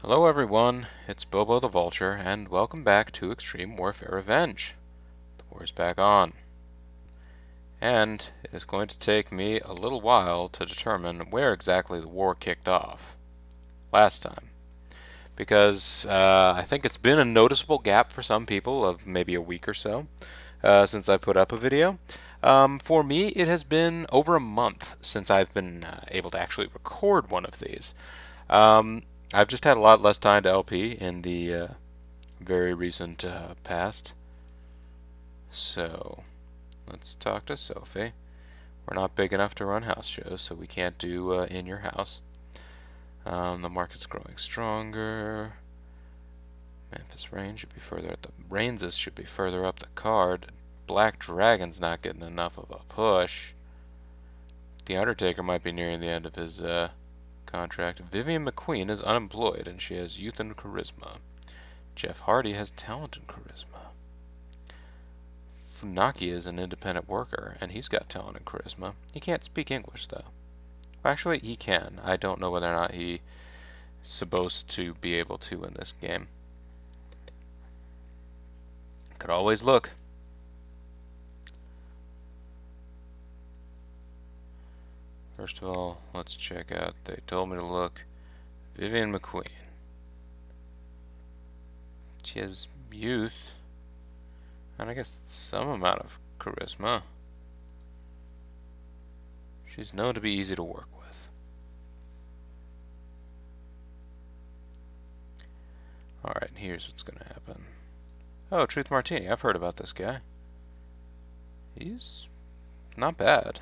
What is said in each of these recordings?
Hello everyone, it's Bobo the Vulture, and welcome back to Extreme Warfare Revenge. The war is back on. And it is going to take me a little while to determine where exactly the war kicked off last time. Because I think it's been a noticeable gap for some people of maybe a week or so since I put up a video. For me, it has been over a month since I've been able to actually record one of these. Um, I've just had a lot less time to LP in the very recent past. So let's talk to Sophie. We're not big enough to run house shows, so we can't do in your house. The market's growing stronger. Memphis Rain should be further up the Rainses should be further up the card. Black Dragon's not getting enough of a push. The Undertaker might be nearing the end of his contract. Vivian McQueen is unemployed, and she has youth and charisma. Jeff Hardy has talent and charisma. Funaki is an independent worker, and he's got talent and charisma. He can't speak English, though. Actually, he can. I don't know whether or not he's supposed to be able to in this game. Could always look. First of all, let's check out. They told me to look. Vivian McQueen. She has youth, and I guess some amount of charisma. She's known to be easy to work with. Alright, here's what's gonna happen. Oh, Truth Martini. I've heard about this guy. He's not bad.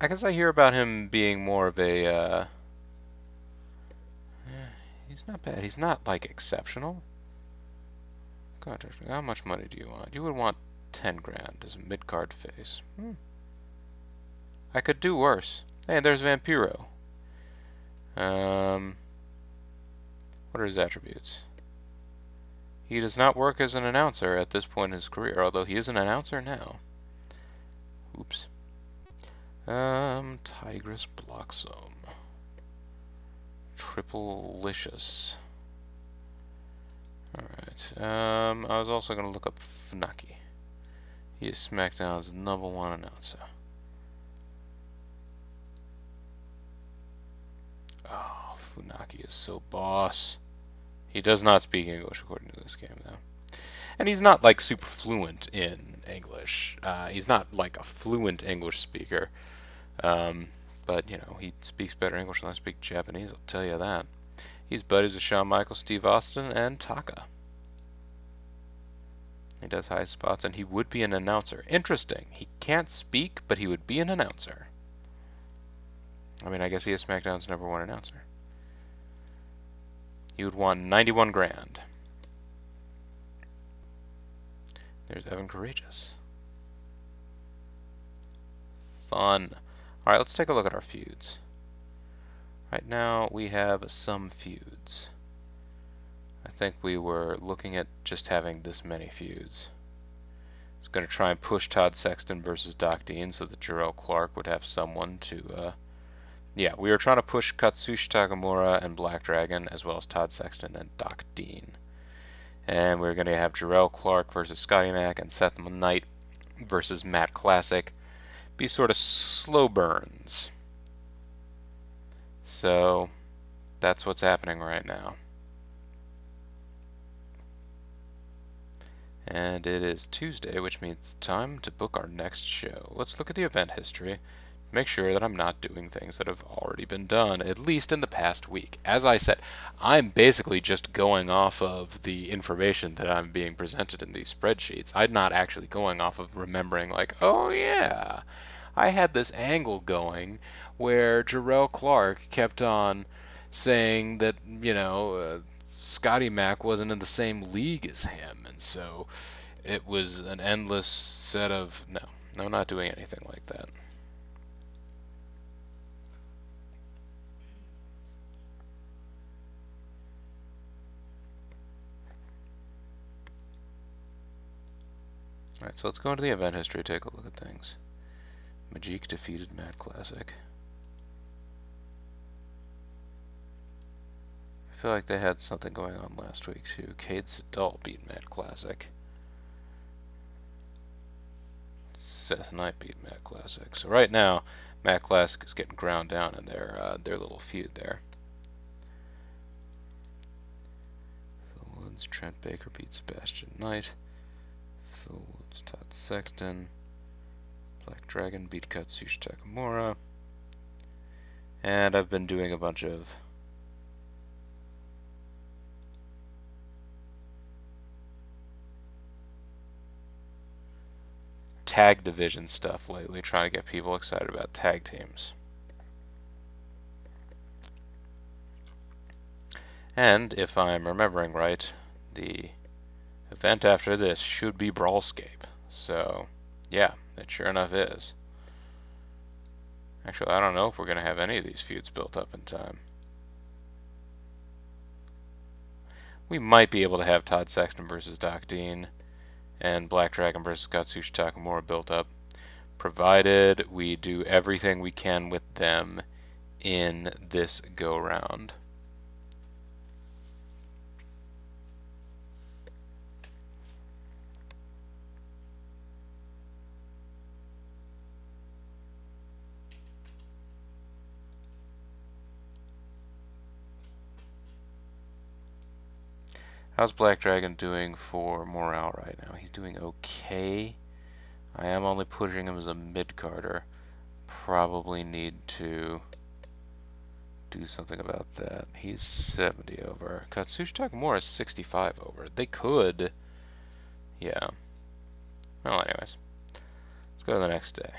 I guess I hear about him being more of a, he's not bad. He's not, like, exceptional. God, how much money do you want? You would want 10 grand as a mid-card face. I could do worse. Hey, there's Vampiro. What are his attributes? He does not work as an announcer at this point in his career, although he is an announcer now. Oops. Tigress Bloxome. Triple-licious. Alright. I was also going to look up Funaki. He is SmackDown's #1 announcer. Oh, Funaki is so boss. He does not speak English according to this game, though. And he's not, like, super fluent in English. He's not, like, a fluent English speaker. But, you know, he speaks better English than I speak Japanese, I'll tell you that. He's buddies with Shawn Michaels, Steve Austin, and Taka. He does high spots, and he would be an announcer. Interesting. He can't speak, but he would be an announcer. I mean, I guess he is SmackDown's #1 announcer. He would want 91 grand. There's Evan Courageous. Fun. Alright, let's take a look at our feuds. Right now, we have some feuds. I think we were looking at just having this many feuds. I was going to try and push Todd Sexton versus Doc Dean so that Jarrell Clark would have someone to... Yeah, we were trying to push Katsushi Takamura and Black Dragon, as well as Todd Sexton and Doc Dean. And we were going to have Jarrell Clark versus Scotty Mack and Seth Knight versus Matt Classic. Be sort of slow burns. So, that's what's happening right now. And it is Tuesday, which means time to book our next show. Let's look at the event history. Make sure that I'm not doing things that have already been done, at least in the past week. As I said, I'm basically just going off of the information that I'm being presented in these spreadsheets. I'm not actually going off of remembering, like, oh yeah, I had this angle going where Jarrell Clark kept on saying that, you know, Scotty Mack wasn't in the same league as him, and so it was an endless set of... No, I'm not doing anything like that. Alright, so let's go into the event history, take a look at things. Majik defeated Matt Classic. feel like they had something going on last week too. Cade Sedal beat Matt Classic. Seth Knight beat Matt Classic. So right now, Matt Classic is getting ground down in their little feud there. Phil Woods, Trent Baker beat Sebastian Knight. Phil Woods, Todd Sexton. Black Dragon beat Katsushi Takamura. And I've been doing a bunch of tag division stuff lately, trying to get people excited about tag teams. And if I'm remembering right, the event after this should be Brawlscape. So, yeah, it sure enough is. Actually, I don't know if we're going to have any of these feuds built up in time. We might be able to have Todd Sexton versus Doc Dean and Black Dragon versus Katsushi Takamura built up, provided we do everything we can with them in this go-round. How's Black Dragon doing for morale right now? He's doing okay. I am only pushing him as a mid-carder. Probably need to do something about that. He's 70 over. Katsushi Takamura is 65 over. They could. Yeah. Well, anyways. Let's go to the next day.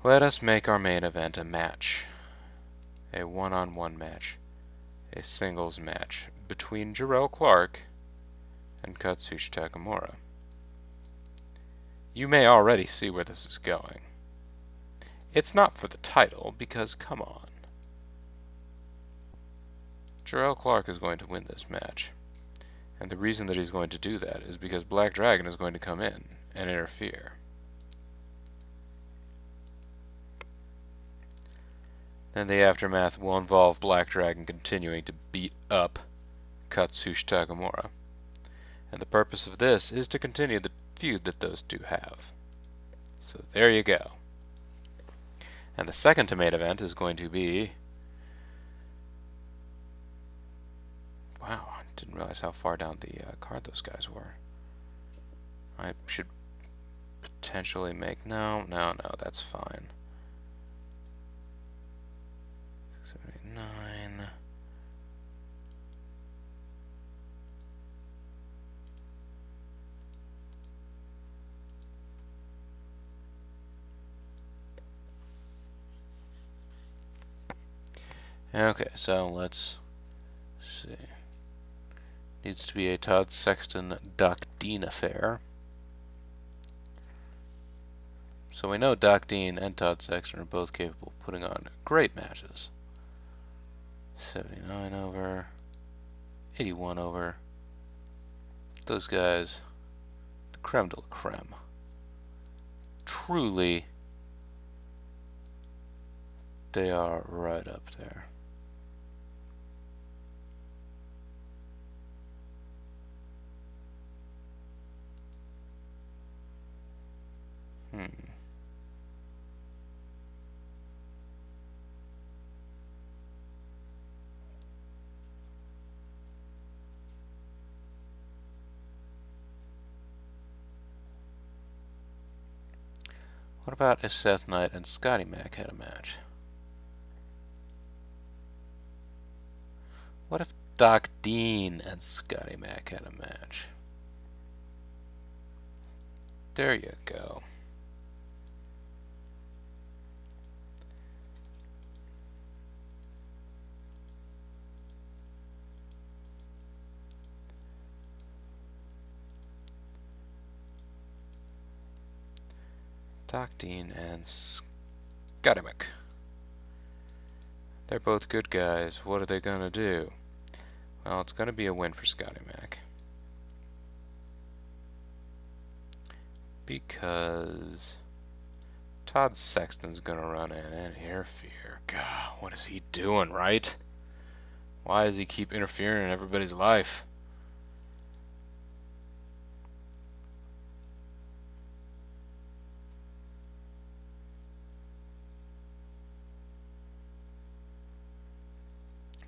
Let us make our main event a match. A one-on-one match. A singles match between Jarrell Clark and Katsushi Takamura. You may already see where this is going. It's not for the title, because come on. Jarrell Clark is going to win this match. And the reason that he's going to do that is because Black Dragon is going to come in and interfere. Then the aftermath will involve Black Dragon continuing to beat up Katsushi Takamura. And the purpose of this is to continue the feud that those two have. So there you go. And the second to main event is going to be... Wow, I didn't realize how far down the card those guys were. I should potentially make... No, that's fine. 9. Okay, so let's see. Needs to be a Todd Sexton Doc Dean affair. So we know Doc Dean and Todd Sexton are both capable of putting on great matches. 79 over, 81 over. Those guys, the creme de la creme. Truly, they are right up there. What about if Seth Knight and Scotty Mac had a match? What if Doc Dean and Scotty Mac had a match? There you go. Doc Dean and Scotty Mac. They're both good guys. What are they gonna do? Well, it's going to be a win for Scotty Mac. Because Todd Sexton's going to run in and interfere. God, what is he doing, right? Why does he keep interfering in everybody's life?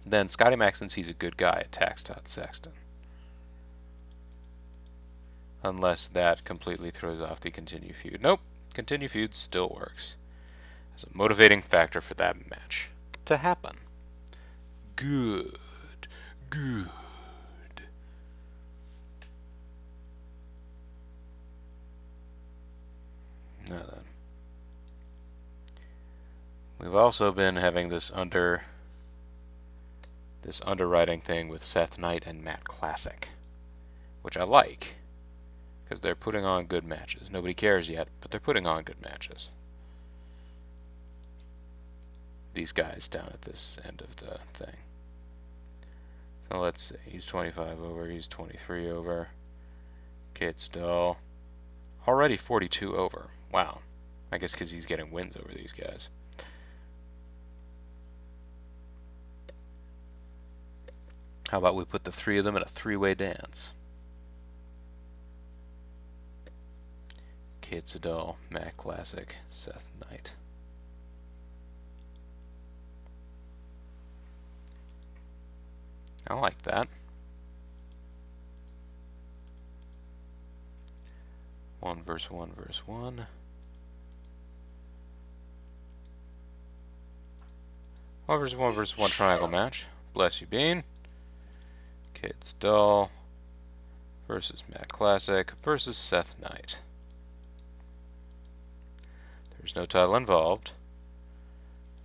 Then Scotty Mac, since he's a good guy, attacks Todd Sexton. Unless that completely throws off the continue feud. Nope, continue feud still works. As a motivating factor for that match to happen. Good. Good. Now then. We've also been having this underwriting thing with Seth Knight and Matt Classic, which I like, because they're putting on good matches. Nobody cares yet, but they're putting on good matches. These guys down at this end of the thing. So let's see, he's 25 over, he's 23 over. Kid Stahl, already 42 over. Wow. I guess because he's getting wins over these guys. How about we put the three of them in a three-way dance? Kid Stahl, Matt Classic, Seth Knight. I like that. 1 versus 1 versus 1. 1 versus 1 versus 1 triangle match. Bless you, Bean. Kid Stahl versus Matt Classic versus Seth Knight. There's no title involved.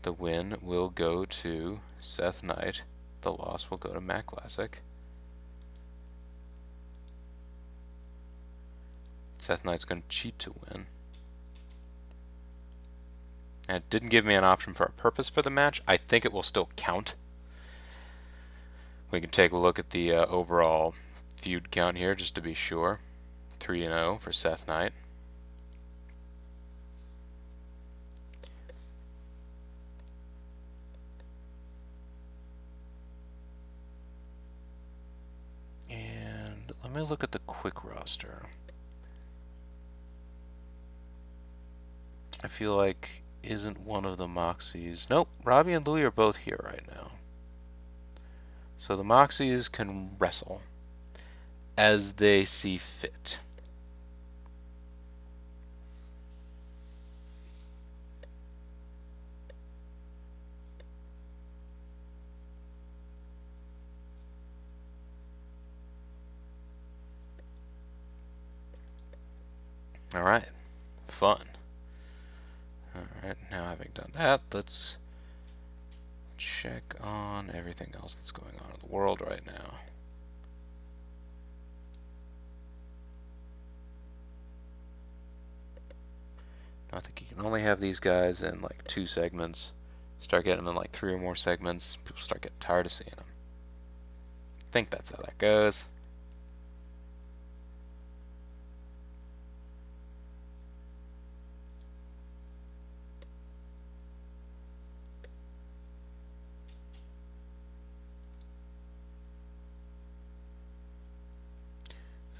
The win will go to Seth Knight. The loss will go to Matt Classic. Seth Knight's going to cheat to win. And it didn't give me an option for a purpose for the match. I think it will still count. We can take a look at the overall feud count here just to be sure. 3-0 for Seth Knight. And let me look at the quick roster. I feel like isn't one of the Moxies. Nope, Robbie and Louie are both here right now. So the Moxies can wrestle as they see fit. Alright, fun. Alright, now having done that, let's check on everything else that's going on in the world right now. I think you can only have these guys in like 2 segments. Start getting them in like 3 or more segments, people start getting tired of seeing them. I think that's how that goes.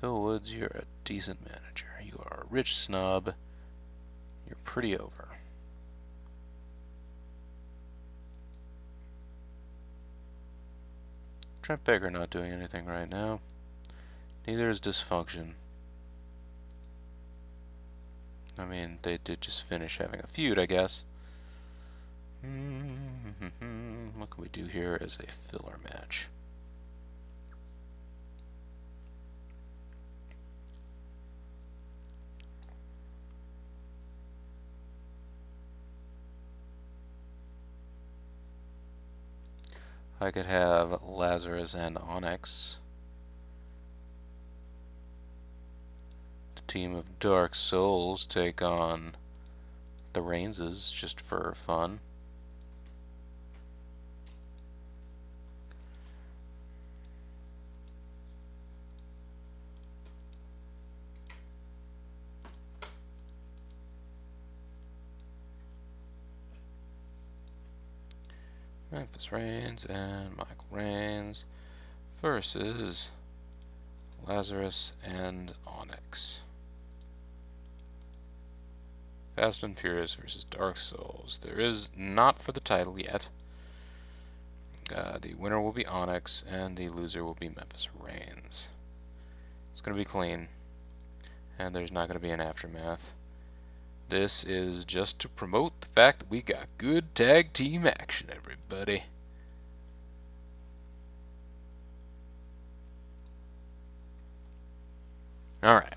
Phil Woods, you're a decent manager. You are a rich snob. You're pretty over. Trent Baker not doing anything right now. Neither is Dysfunction. I mean, they did just finish having a feud, I guess. What can we do here as a filler match? I could have Lazarus and Onyx. The team of Dark Souls take on the Rainses just for fun. Memphis Reigns and Michael Reigns versus Lazarus and Onyx. Fast and Furious versus Dark Souls. There is not for the title yet. The winner will be Onyx, and the loser will be Memphis Reigns. It's going to be clean, and there's not going to be an aftermath. This is just to promote the fact that we got good tag team action, everybody. Alright.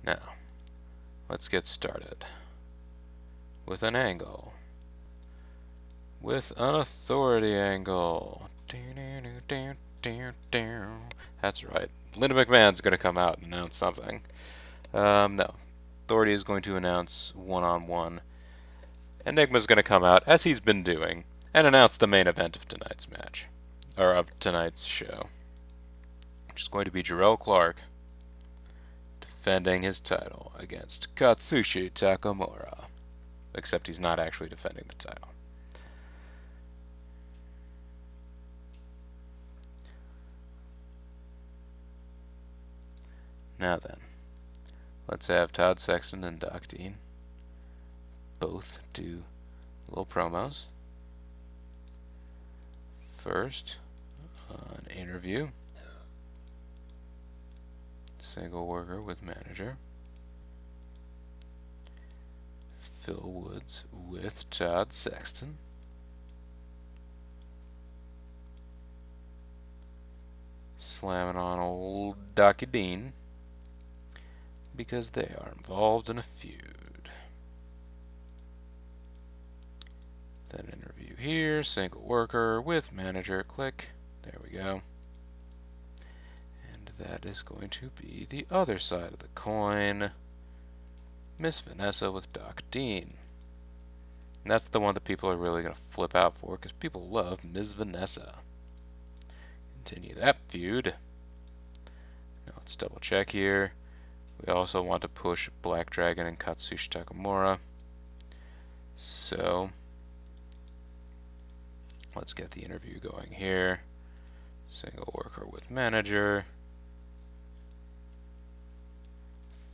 Now, let's get started with an angle. With an authority angle. That's right. Linda McMahon's going to come out and announce something. No. Authority is going to announce one-on-one. Enigma's going to come out, as he's been doing, and announce the main event of tonight's match. Or of tonight's show. Which is going to be Jarrell Clark defending his title against Katsushi Takamura. Except he's not actually defending the title. Now then, let's have Todd Sexton and Doc Dean both do little promos. First, an interview. Single worker with manager. Phil Woods with Todd Sexton. Slamming on old Doc Dean because they are involved in a feud. Then interview here, single worker with manager, click, there we go. And that is going to be the other side of the coin, Miss Vanessa with Doc Dean. And that's the one that people are really going to flip out for, because people love Ms. Vanessa. Continue that feud. Now let's double check here. We also want to push Black Dragon and Katsushi Takamura. So, let's get the interview going here. Single worker with manager.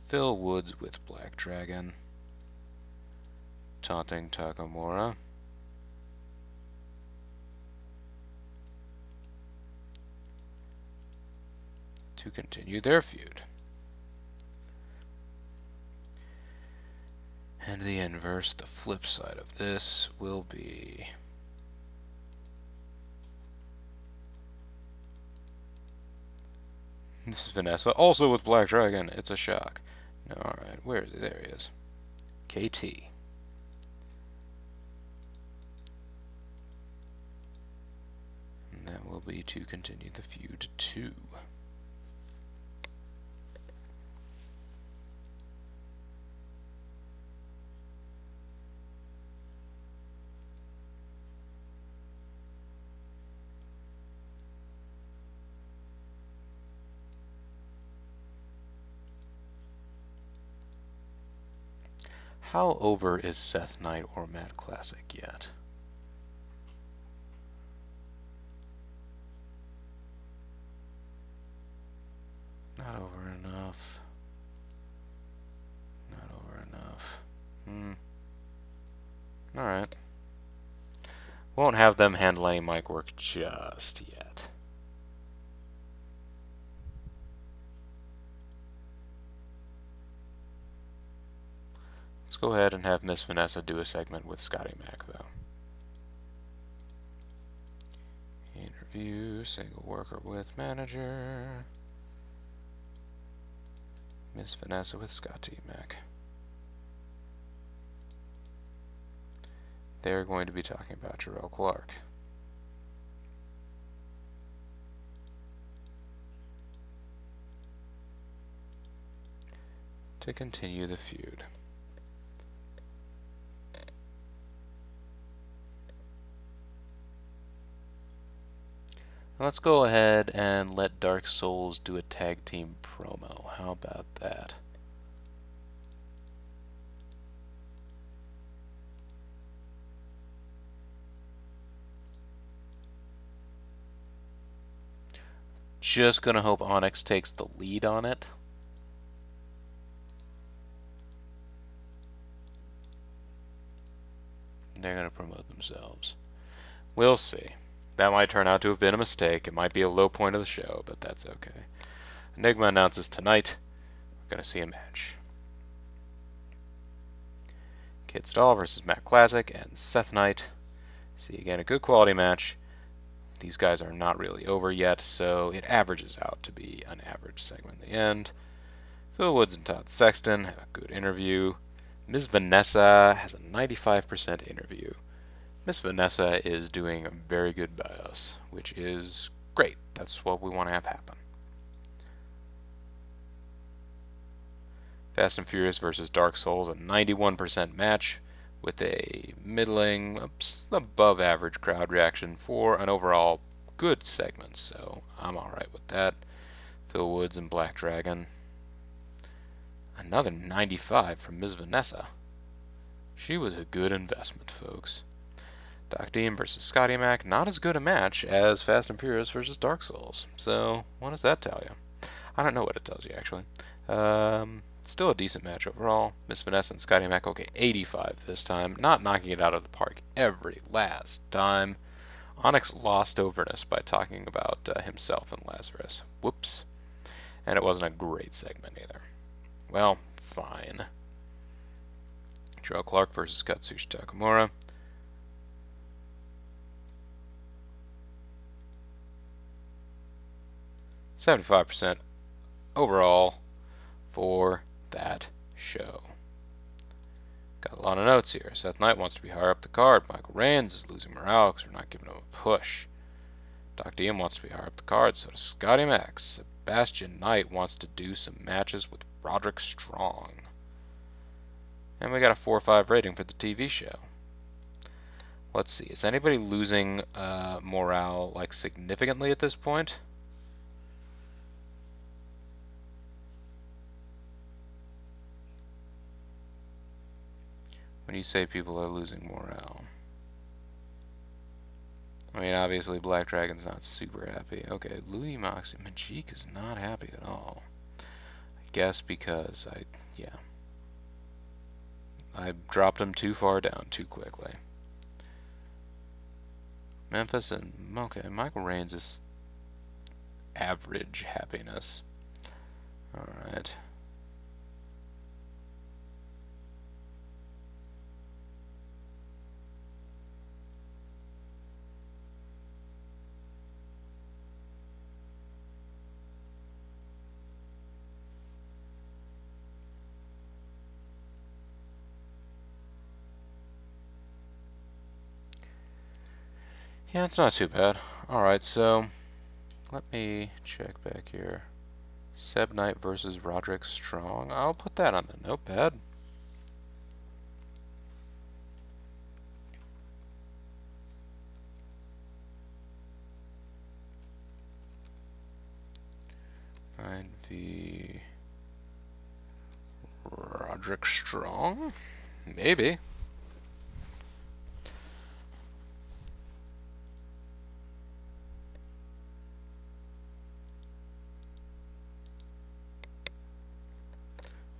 Phil Woods with Black Dragon. Taunting Takamura. To continue their feud. And the inverse, the flip side of this, will be this is Vanessa, also with Black Dragon. It's a shock. No, alright, where is he? There he is. KT. And that will be to continue the feud too. How over is Seth Knight or Matt Classic yet? Not over enough. Not over enough. Alright. Won't have them handle any mic work just yet. Let's go ahead and have Miss Vanessa do a segment with Scotty Mac, though. Interview, single worker with manager. Miss Vanessa with Scotty Mac. They're going to be talking about Jarrell Clark. To continue the feud. Let's go ahead and let Dark Souls do a tag team promo. How about that? just going to hope Onyx takes the lead on it. They're going to promote themselves. We'll see. That might turn out to have been a mistake. It might be a low point of the show, but that's okay. Enigma announces tonight we're going to see a match. Kid Stall versus Matt Classic and Seth Knight. See, again, a good quality match. These guys are not really over yet, so it averages out to be an average segment in the end. Phil Woods and Todd Sexton have a good interview. Ms. Vanessa has a 95% interview. Miss Vanessa is doing very good by us, which is great. That's what we want to have happen. Fast and Furious versus Dark Souls, a 91% match with a middling, above average crowd reaction for an overall good segment, so I'm alright with that. Phil Woods and Black Dragon. Another 95 from Ms. Vanessa. She was a good investment, folks. Doc Dean versus Scotty Mac, not as good a match as Fast and Furious versus Dark Souls. So, what does that tell you? I don't know what it tells you, actually. Still a decent match overall. Miss Vanessa and Scotty Mac, okay, 85 this time. Not knocking it out of the park every last time. Onyx lost overness by talking about himself and Lazarus. Whoops. And it wasn't a great segment either. Well, fine. Joe Clark versus Katsushi Takamura. %75 overall for that show. Got a lot of notes here. Seth Knight wants to be higher up the card. Michael Reigns is losing morale because we're not giving him a push. Doc Dean wants to be higher up the card. So does Scotty Mac. Sebastian Knight wants to do some matches with Roderick Strong. And we got a 4.5 rating for the TV show. Let's see. Is anybody losing morale like significantly at this point? When you say people are losing morale. I mean, obviously Black Dragon's not super happy. Okay, Louis Moxley. Majik is not happy at all. I guess because I dropped him too far down too quickly. Memphis and, okay, Michael Reigns is average happiness. Alright. Yeah, it's not too bad. Alright, so let me check back here. Seb Knight versus Roderick Strong. I'll put that on the notepad. V Roderick Strong? Maybe.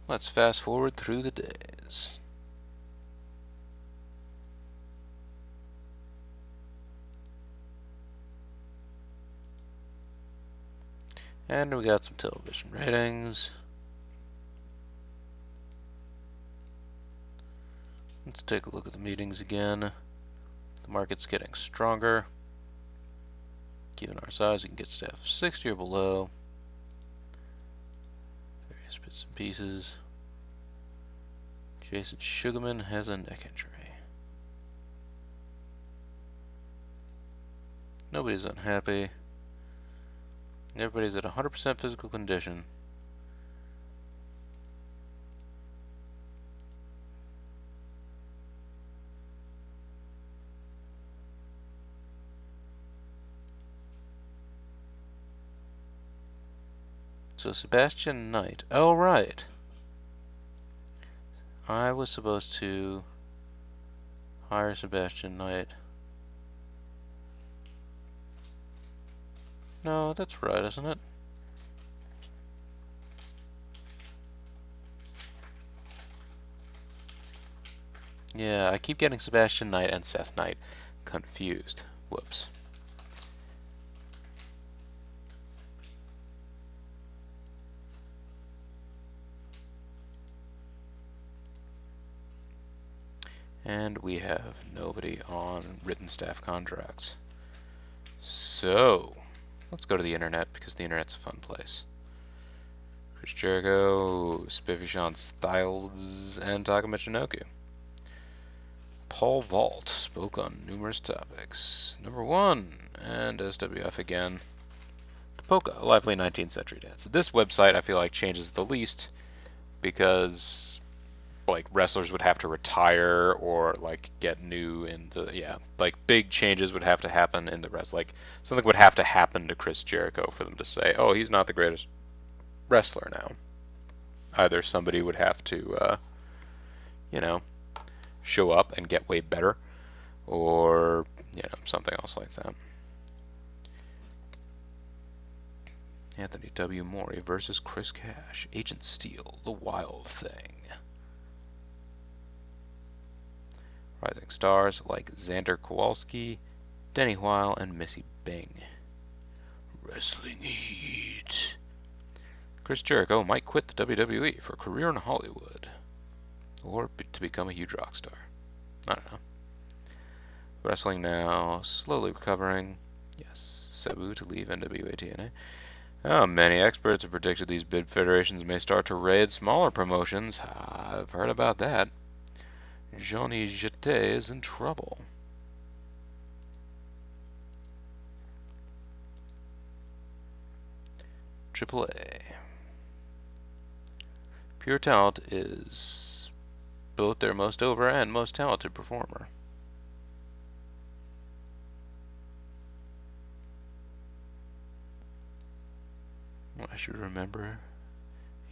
Let's fast forward through the days. And we got some television ratings. Let's take a look at the meetings again. The market's getting stronger. Given our size, we can get staff of 60 or below. Various bits and pieces. Jason Sugarman has a neck injury. Nobody's unhappy. Everybody's at 100% physical condition. So Sebastian Knight. Oh, right. I was supposed to hire Sebastian Knight. No, that's right, isn't it? Yeah, I keep getting Sebastian Knight and Seth Knight confused. Whoops. And we have nobody on written staff contracts. So, let's go to the internet because the internet's a fun place. Chris Jericho, Spiffy Sean Styles, and Taka Michinoku. Paul Vault spoke on numerous topics. Number 1, and SWF again. The polka, a lively 19th century dance. This website I feel like changes the least because like wrestlers would have to retire or like get new into like big changes would have to happen in the like something would have to happen to Chris Jericho for them to say, oh, he's not the greatest wrestler now. Either somebody would have to show up and get way better, or something else like that. Anthony W. Morey versus Chris Cash, Agent Steel, The Wild Thing. Rising stars like Xander Kowalski, Denny Weil, and Missy Bing. Wrestling Heat. Chris Jericho might quit the WWE for a career in Hollywood, or to become a huge rock star. I don't know. Wrestling Now, slowly recovering. Yes, Sabu to leave NWA TNA. Oh, many experts have predicted these bid federations may start to raid smaller promotions. I've heard about that. Johnny Jeté is in trouble. AAA. Pure Talent is both their most over and most talented performer. Well, I should remember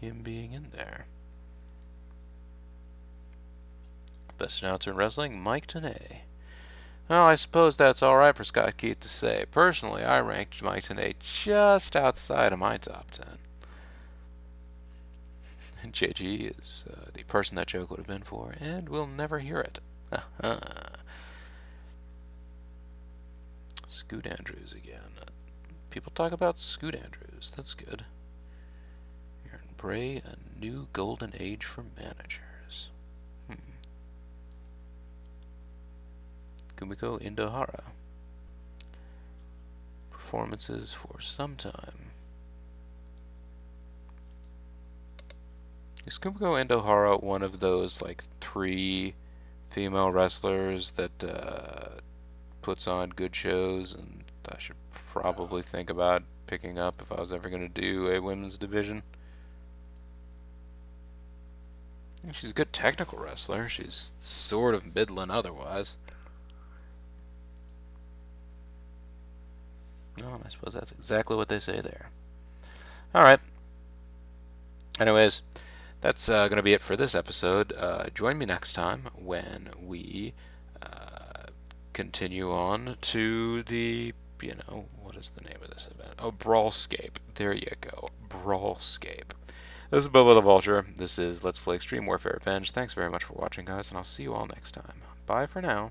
him being in there. Best announcer in wrestling, Mike Tenay. Well, I suppose that's alright for Scott Keith to say. Personally, I ranked Mike Tenay just outside of my top 10. And JG is the person that joke would have been for, and we'll never hear it. Scoot Andrews again. People talk about Scoot Andrews. That's good. Aaron Bray, a new golden age for managers. Kumiko Indohara. Performances for some time. Is Kumiko Indohara one of those like 3 female wrestlers that puts on good shows, and I should probably think about picking up if I was ever going to do a women's division? She's a good technical wrestler. She's sort of middling otherwise. No, I suppose that's exactly what they say there. Alright. Anyways, that's going to be it for this episode. Join me next time when we continue on to the, what is the name of this event? Oh, Brawlscape. There you go. Brawlscape. This is Bobo the Vulture. This is Let's Play Extreme Warfare Revenge. Thanks very much for watching, guys, and I'll see you all next time. Bye for now.